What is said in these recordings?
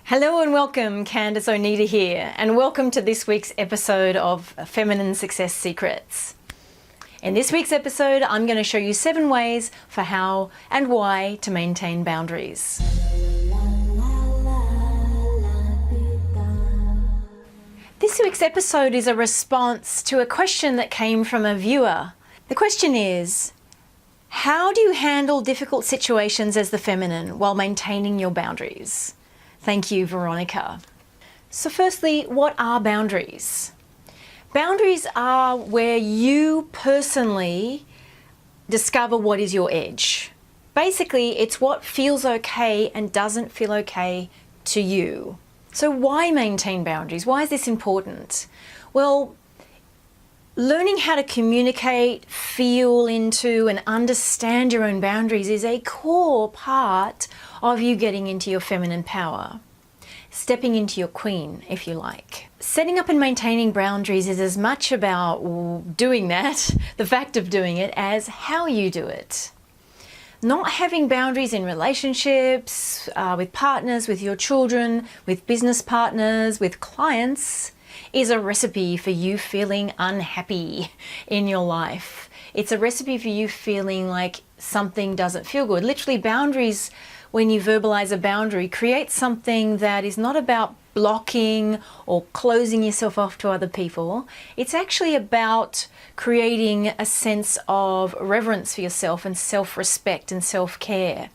Hello and welcome, Candice Oneida here, and welcome to this week's episode of Feminine Success Secrets. In this week's episode, I'm going to show you 7 ways for how and why to maintain boundaries. This week's episode is a response to a question that came from a viewer. The question is, how do you handle difficult situations as the feminine while maintaining your boundaries? Thank you, Veronica. So firstly, what are boundaries? Boundaries are where you personally discover what is your edge. Basically, it's what feels okay and doesn't feel okay to you. So why maintain boundaries? Why is this important? Well, learning how to communicate, feel into, and understand your own boundaries is a core part of you getting into your feminine power. Stepping into your queen, if you like. Setting up and maintaining boundaries is as much about doing that, the fact of doing it, as how you do it. Not having boundaries in relationships, with partners, with your children, with business partners, with clients, is a recipe for you feeling unhappy in your life. It's a recipe for you feeling like something doesn't feel good. Literally, boundaries, when you verbalize a boundary, create something that is not about blocking or closing yourself off to other people. It's actually about creating a sense of reverence for yourself and self-respect and self-care.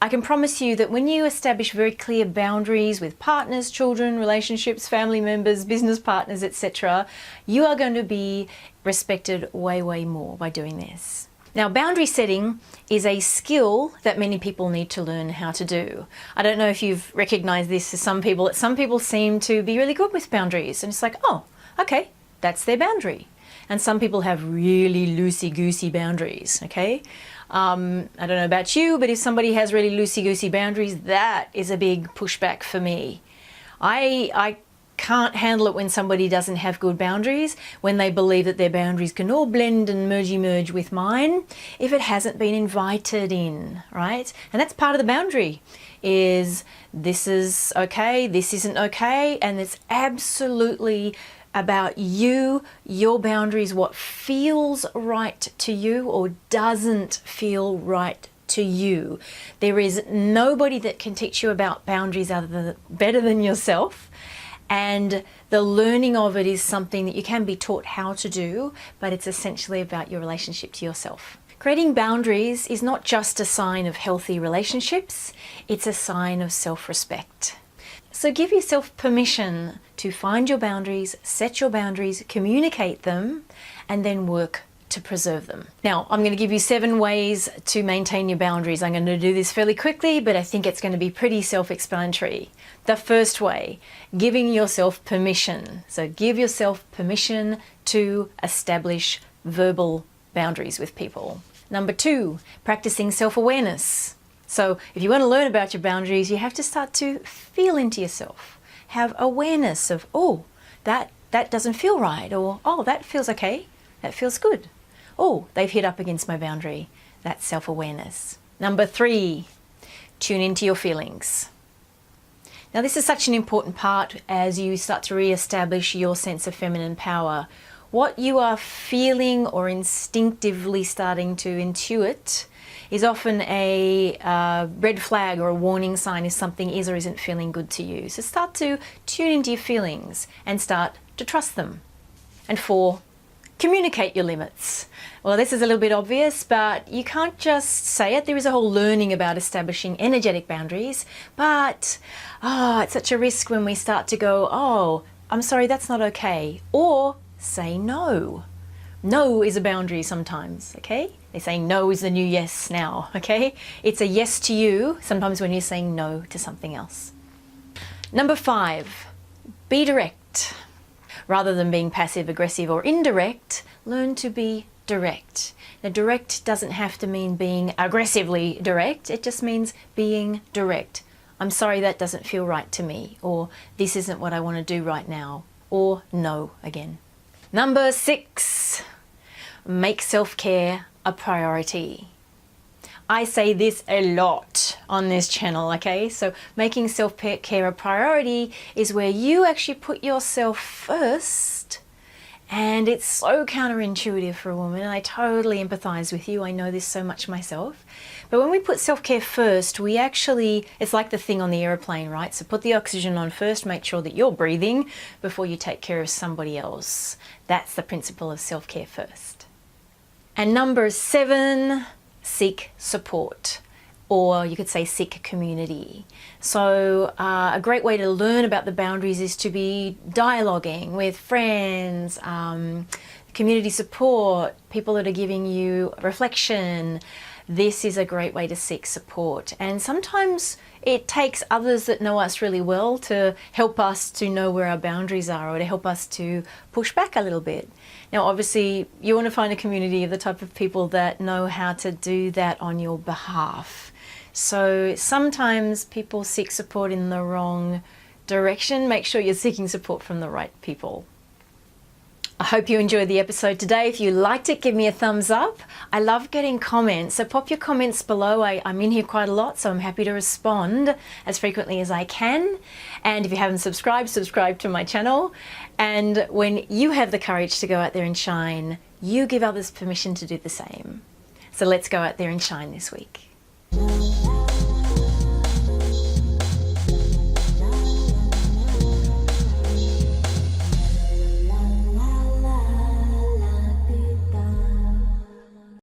I can promise you that when you establish very clear boundaries with partners, children, relationships, family members, business partners, etc., you are going to be respected way, way more by doing this. Now, boundary setting is a skill that many people need to learn how to do. I don't know if you've recognized this for some people. Some people seem to be really good with boundaries, and it's like, oh, okay, that's their boundary. And some people have really loosey-goosey boundaries, okay? I don't know about you, but if somebody has really loosey-goosey boundaries, that is a big pushback for me. I can't handle it when somebody doesn't have good boundaries, when they believe that their boundaries can all blend and merge with mine, if it hasn't been invited in, right? And that's part of the boundary, is this is okay, this isn't okay, and it's absolutely about you, your boundaries, what feels right to you or doesn't feel right to you. There is nobody that can teach you about boundaries better than yourself. And the learning of it is something that you can be taught how to do, but it's essentially about your relationship to yourself. Creating boundaries is not just a sign of healthy relationships, it's a sign of self-respect. So give yourself permission to find your boundaries, set your boundaries, communicate them, and then work to preserve them. Now, I'm going to give you 7 ways to maintain your boundaries. I'm going to do this fairly quickly, but I think it's going to be pretty self-explanatory. The first way, giving yourself permission. So give yourself permission to establish verbal boundaries with people. Number 2, practicing self-awareness. So if you want to learn about your boundaries, you have to start to feel into yourself. Have awareness of, oh, that doesn't feel right, or oh, that feels okay, that feels good. Oh, they've hit up against my boundary. That's self-awareness. Number 3, tune into your feelings. Now, this is such an important part as you start to re-establish your sense of feminine power. What you are feeling or instinctively starting to intuit is often a red flag or a warning sign if something is or isn't feeling good to you. So start to tune into your feelings and start to trust them. And 4, communicate your limits. Well, this is a little bit obvious, but you can't just say it. There is a whole learning about establishing energetic boundaries, but it's such a risk when we start to go, oh, I'm sorry, that's not okay. Or say no. No is a boundary sometimes, okay? They say no is the new yes now, okay? It's a yes to you sometimes when you're saying no to something else. Number 5, be direct. Rather than being passive, aggressive, or indirect, learn to be direct. Now, direct doesn't have to mean being aggressively direct. It just means being direct. I'm sorry, that doesn't feel right to me, or this isn't what I want to do right now, or no again. Number 6, make self-care a priority. I say this a lot on this channel, okay? So making self-care a priority is where you actually put yourself first. And it's so counterintuitive for a woman. I totally empathize with you. I know this so much myself. But when we put self-care first, we actually, it's like the thing on the airplane, right? So put the oxygen on first, make sure that you're breathing before you take care of somebody else. That's the principle of self-care first. And number 7, seek support. Or you could say seek community. So a great way to learn about the boundaries is to be dialoguing with friends, community support, people that are giving you reflection. This is a great way to seek support. And sometimes it takes others that know us really well to help us to know where our boundaries are, or to help us to push back a little bit. Now, obviously, you want to find a community of the type of people that know how to do that on your behalf. So sometimes people seek support in the wrong direction. Make sure you're seeking support from the right people. I hope you enjoyed the episode today. If you liked it, give me a thumbs up. I love getting comments, so pop your comments below. I'm in here quite a lot, so I'm happy to respond as frequently as I can. And if you haven't subscribed, subscribe to my channel. And when you have the courage to go out there and shine, you give others permission to do the same. So let's go out there and shine this week.